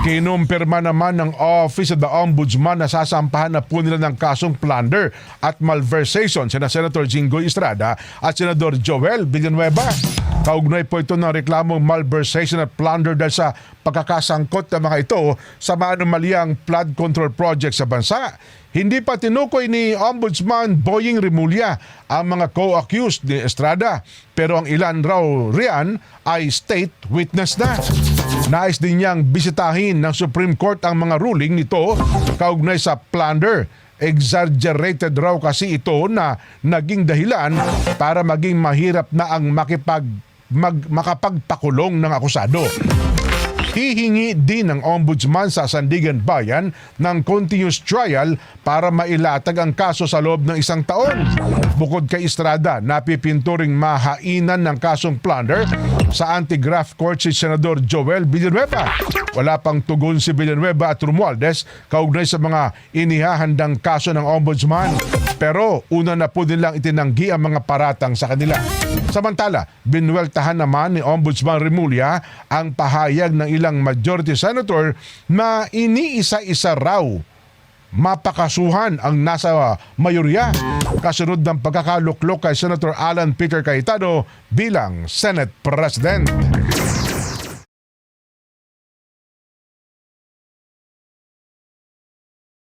Kinumpirma naman ng Office of the Ombudsman na sasampahan na po nila ng kasong plunder at malversation sina Senator Jinggoy Estrada at Senador Joel Villanueva. Kaugnay po ito ng reklamong malversation at plunder dahil sa pagkakasangkot ng mga ito sa maanomaliang flood control project sa bansa. Hindi pa tinukoy ni Ombudsman Boying Rimulya ang mga co-accused ni Estrada, pero ang ilan raw riyan ay state witness na. Nais din niyang bisitahin ng Supreme Court ang mga ruling nito kaugnay sa plunder. Exaggerated raw kasi ito na naging dahilan para maging mahirap na ang makapagpakulong ng akusado. Hihingi din ng Ombudsman sa Sandigan Bayan ng continuous trial para mailatag ang kaso sa loob ng 1 taon. Bukod kay Estrada, napipinturing mahainan ng kasong plunder sa anti-graft court si Senador Joel Villanueva. Wala pang tugon si Villanueva at Romualdez kaugnay sa mga inihahandang kaso ng Ombudsman. Pero una na po nilang itinanggi ang mga paratang sa kanila. Samantala, binuweltahan naman ni Ombudsman Rimulya ang pahayag ng ilang majority senator na iniisa-isa raw mapakasuhan ang nasa mayorya kasunod ng pagkakaluklok kay Senator Alan Peter Cayetano bilang Senate President.